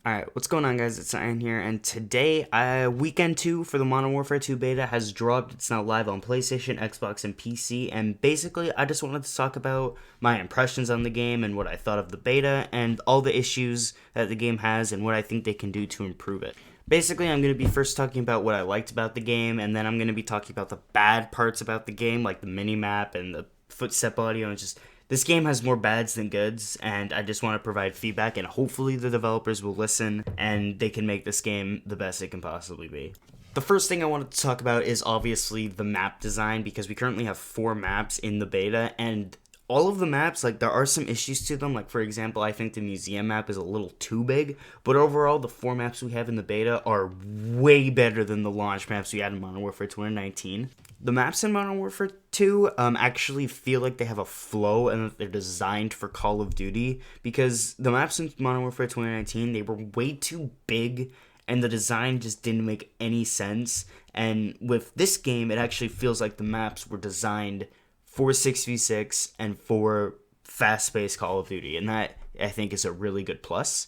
Alright, what's going on, guys? It's Ian here, and today, Weekend 2 for the Modern Warfare 2 beta has dropped. It's now live on PlayStation, Xbox, and PC, and basically, I just wanted to talk about my impressions on the game and what I thought of the beta, and all the issues that the game has, and what I think they can do to improve it. Basically, I'm going to be first talking about what I liked about the game, and then I'm going to be talking about the bad parts about the game, like the minimap and the footstep audio, and just this game has more bads than goods, and I just want to provide feedback, and hopefully the developers will listen, and they can make this game the best it can possibly be. The first thing I wanted to talk about is obviously the map design, because we currently have 4 maps in the beta, and all of the maps, like, there are some issues to them. Like, for example, I think the museum map is a little too big, but overall, the 4 maps we have in the beta are way better than the launch maps we had in Modern Warfare 2019. The maps in Modern Warfare 2 actually feel like they have a flow and that they're designed for Call of Duty, because the maps in Modern Warfare 2019, they were way too big and the design just didn't make any sense. And with this game, it actually feels like the maps were designed for 6v6 and for fast-paced Call of Duty, and that, I think, is a really good plus.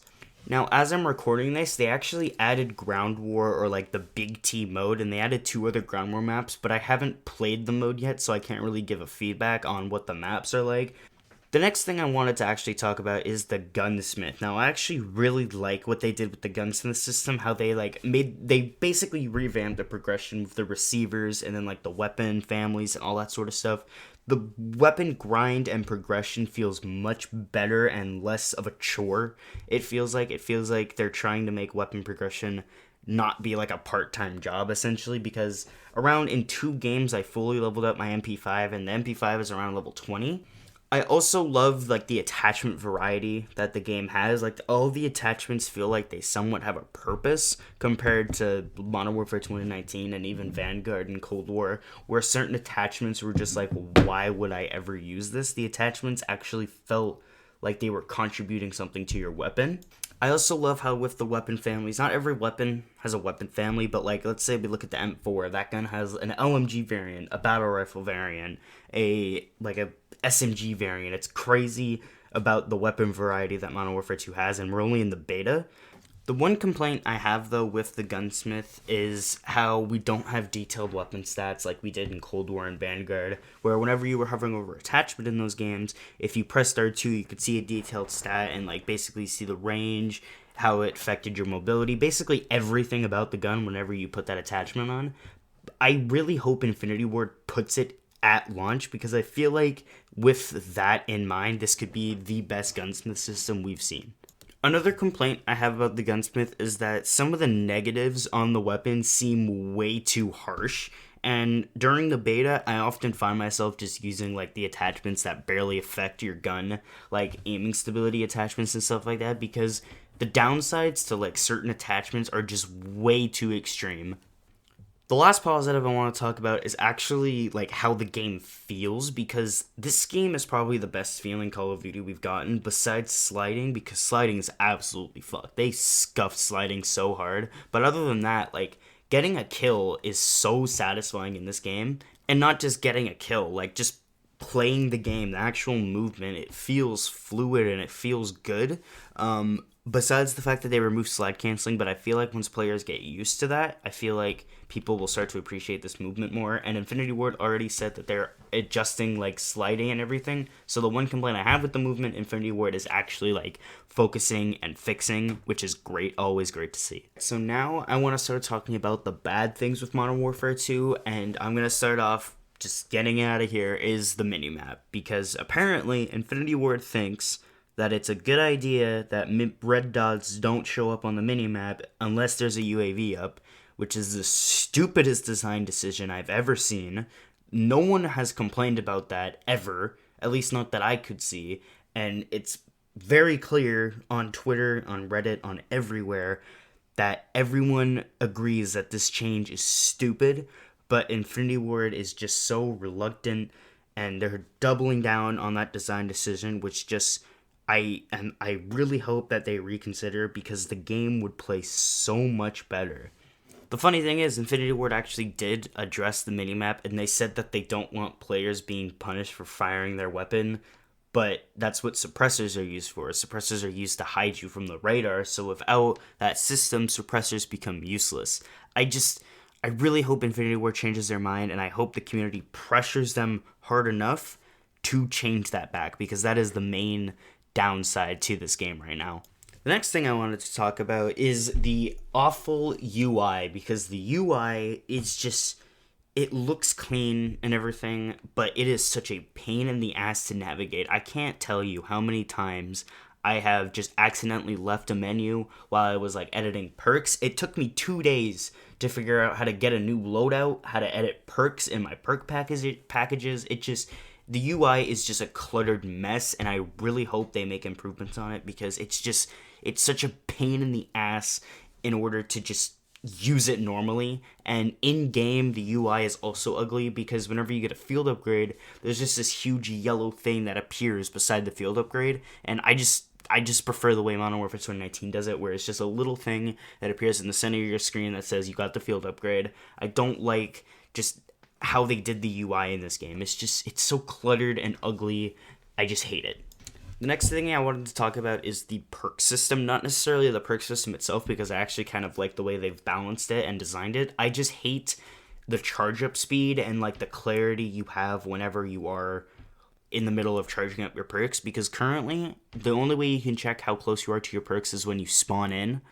Now, as I'm recording this, they actually added Ground War, or like the Big T mode, and they added 2 other Ground War maps, but I haven't played the mode yet, so I can't really give a feedback on what the maps are like. The next thing I wanted to actually talk about is the Gunsmith. Now, I actually really like what they did with the Gunsmith system, how they they basically revamped the progression with the receivers and then like the weapon families and all that sort of stuff. The weapon grind and progression feels much better and less of a chore. It feels like they're trying to make weapon progression not be like a part-time job, essentially, because around in 2 games I fully leveled up my MP5, and the MP5 is around level 20. I also love like the attachment variety that the game has. Like, all the attachments feel like they somewhat have a purpose compared to Modern Warfare 2019 and even Vanguard and Cold War, where certain attachments were just like, why would I ever use this? The attachments actually felt like they were contributing something to your weapon. I also love how with the weapon families, not every weapon has a weapon family, but like, let's say we look at the M4, that gun has an LMG variant, a battle rifle variant, a SMG variant. It's crazy about the weapon variety that Modern Warfare 2 has, and we're only in the beta. The one complaint I have, though, with the Gunsmith is how we don't have detailed weapon stats like we did in Cold War and Vanguard, where whenever you were hovering over attachment in those games, if you pressed R2, you could see a detailed stat and like basically see the range, how it affected your mobility, basically everything about the gun whenever you put that attachment on. I really hope Infinity Ward puts it at launch, because I feel like with that in mind, this could be the best Gunsmith system we've seen. Another complaint I have about the Gunsmith is that some of the negatives on the weapon seem way too harsh, and during the beta, I often find myself just using like the attachments that barely affect your gun, like aiming stability attachments and stuff like that, because the downsides to like certain attachments are just way too extreme. The last positive I want to talk about is actually like how the game feels, because this game is probably the best feeling Call of Duty we've gotten besides sliding, because sliding is absolutely fucked. They scuffed sliding so hard, but other than that, like, getting a kill is so satisfying in this game, and not just getting a kill, like just playing the game, the actual movement, it feels fluid and it feels good. Besides the fact that they removed slide canceling, but I feel like once players get used to that, I feel like people will start to appreciate this movement more. And Infinity Ward already said that they're adjusting like sliding and everything. So the one complaint I have with the movement, Infinity Ward is actually like focusing and fixing, which is great, always great to see. So now I want to start talking about the bad things with Modern Warfare 2, and I'm going to start off just getting out of here is the minimap, because apparently Infinity Ward thinks that it's a good idea that red dots don't show up on the minimap unless there's a UAV up, which is the stupidest design decision I've ever seen. No one has complained about that ever, at least not that I could see, and it's very clear on Twitter, on Reddit, on everywhere, that everyone agrees that this change is stupid, but Infinity Ward is just so reluctant, and they're doubling down on that design decision, which just I really hope that they reconsider, because the game would play so much better. The funny thing is, Infinity Ward actually did address the minimap, and they said that they don't want players being punished for firing their weapon but that's what suppressors are used for. Suppressors are used to hide you from the radar, so without that system, suppressors become useless. I really hope Infinity Ward changes their mind, and I hope the community pressures them hard enough to change that back, because that is the main downside to this game right now. The next thing I wanted to talk about is the awful UI, because the UI is just, it looks clean and everything, but it is such a pain in the ass to navigate. I can't tell you how many times I have just accidentally left a menu while I was like editing perks. It took me 2 days to figure out how to get a new loadout, how to edit perks in my perk packages. The UI is just a cluttered mess, and I really hope they make improvements on it, because it's such a pain in the ass in order to just use it normally. And in game, the UI is also ugly, because whenever you get a field upgrade, there's just this huge yellow thing that appears beside the field upgrade, and I just prefer the way Modern Warfare 2019 does it, where it's just a little thing that appears in the center of your screen that says you got the field upgrade. I don't like just how they did the UI in this game. It's so cluttered and ugly. I just hate it. The next thing I wanted to talk about is the perk system. Not necessarily the perk system itself, because I actually kind of like the way they've balanced it and designed it. I just hate the charge up speed and like the clarity you have whenever you are in the middle of charging up your perks, because currently the only way you can check how close you are to your perks is when you spawn in,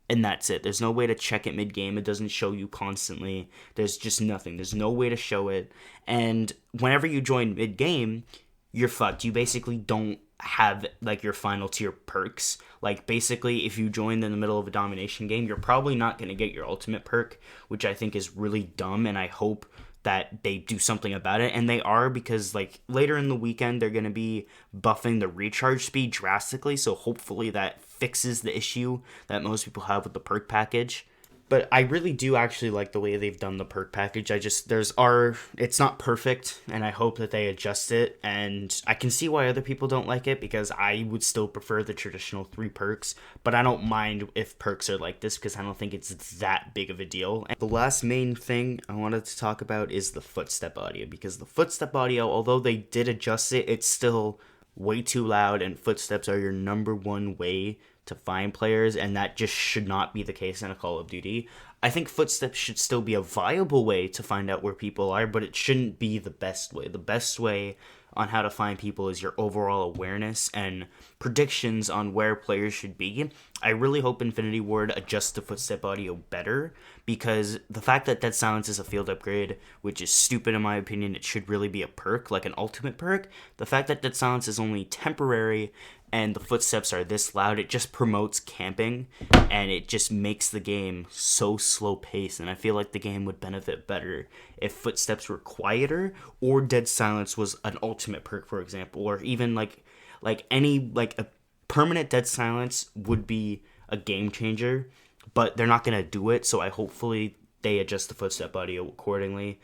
and that's it. There's no way to check it mid-game. It doesn't show you constantly. There's just nothing. There's no way to show it. And whenever you join mid-game, you're fucked. You basically don't have like your final tier perks. Like basically, if you join in the middle of a domination game, you're probably not going to get your ultimate perk, which I think is really dumb, and I hope that they do something about it. And they are, because like later in the weekend they're going to be buffing the recharge speed drastically, so hopefully that fixes the issue that most people have with the perk package. But I really do actually like the way they've done the perk package. It's not perfect, and I hope that they adjust it. And I can see why other people don't like it, because I would still prefer the traditional 3 perks. But I don't mind if perks are like this, because I don't think it's that big of a deal. And the last main thing I wanted to talk about is the footstep audio, because the footstep audio, although they did adjust it, it's still way too loud, and footsteps are your number one way to find players, and that just should not be the case in a Call of Duty. I think footsteps should still be a viable way to find out where people are, but it shouldn't be the best way. The best way on how to find people is your overall awareness and predictions on where players should be. I really hope Infinity Ward adjusts the footstep audio better, because the fact that Dead Silence is a field upgrade, which is stupid in my opinion, it should really be a perk, like an ultimate perk. The fact that Dead Silence is only temporary and the footsteps are this loud, it just promotes camping, and it just makes the game so slow paced, and I feel like the game would benefit better if footsteps were quieter, or Dead Silence was an ultimate perk, for example, or even like a permanent Dead Silence would be a game changer, but they're not gonna do it, so hopefully they adjust the footstep audio accordingly,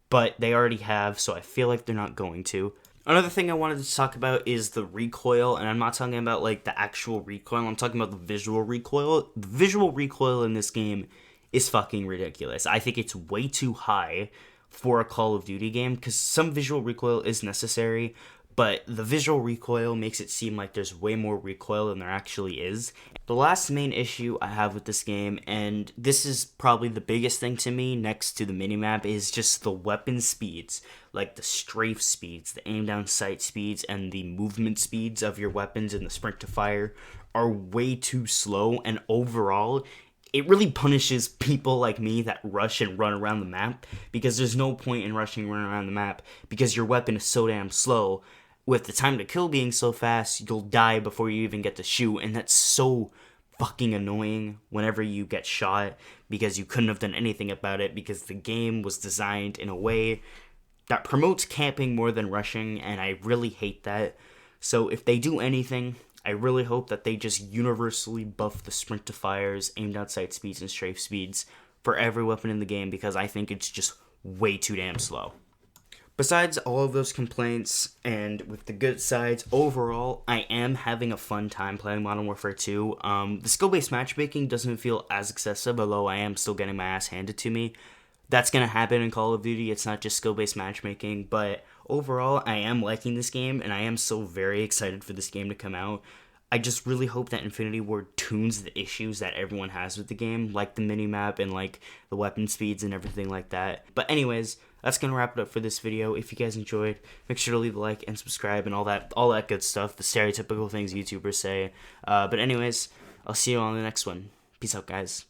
but they already have, so I feel like they're not going to. Another thing I wanted to talk about is the recoil, and I'm not talking about like the actual recoil, I'm talking about the visual recoil. The visual recoil in this game is fucking ridiculous. I think it's way too high for a Call of Duty game, because some visual recoil is necessary, but the visual recoil makes it seem like there's way more recoil than there actually is. The last main issue I have with this game, and this is probably the biggest thing to me next to the minimap, is just the weapon speeds. Like the strafe speeds, the aim down sight speeds, and the movement speeds of your weapons and the sprint to fire are way too slow, and overall, it really punishes people like me that rush and run around the map, because there's no point in rushing and running around the map, because your weapon is so damn slow. With the time to kill being so fast, you'll die before you even get to shoot, and that's so fucking annoying whenever you get shot, because you couldn't have done anything about it, because the game was designed in a way that promotes camping more than rushing, and I really hate that. So if they do anything, I really hope that they just universally buff the sprint to fires, aimed out sight speeds, and strafe speeds for every weapon in the game, because I think it's just way too damn slow. Besides all of those complaints, and with the good sides, overall, I am having a fun time playing Modern Warfare 2. The skill-based matchmaking doesn't feel as excessive, although I am still getting my ass handed to me. That's going to happen in Call of Duty. It's not just skill-based matchmaking, but overall, I am liking this game, and I am so very excited for this game to come out. I just really hope that Infinity Ward tunes the issues that everyone has with the game, like the minimap and like the weapon speeds and everything like that. But anyways, that's gonna wrap it up for this video. If you guys enjoyed, make sure to leave a like and subscribe and all that good stuff, the stereotypical things YouTubers say. But anyways, I'll see you on the next one. Peace out, guys.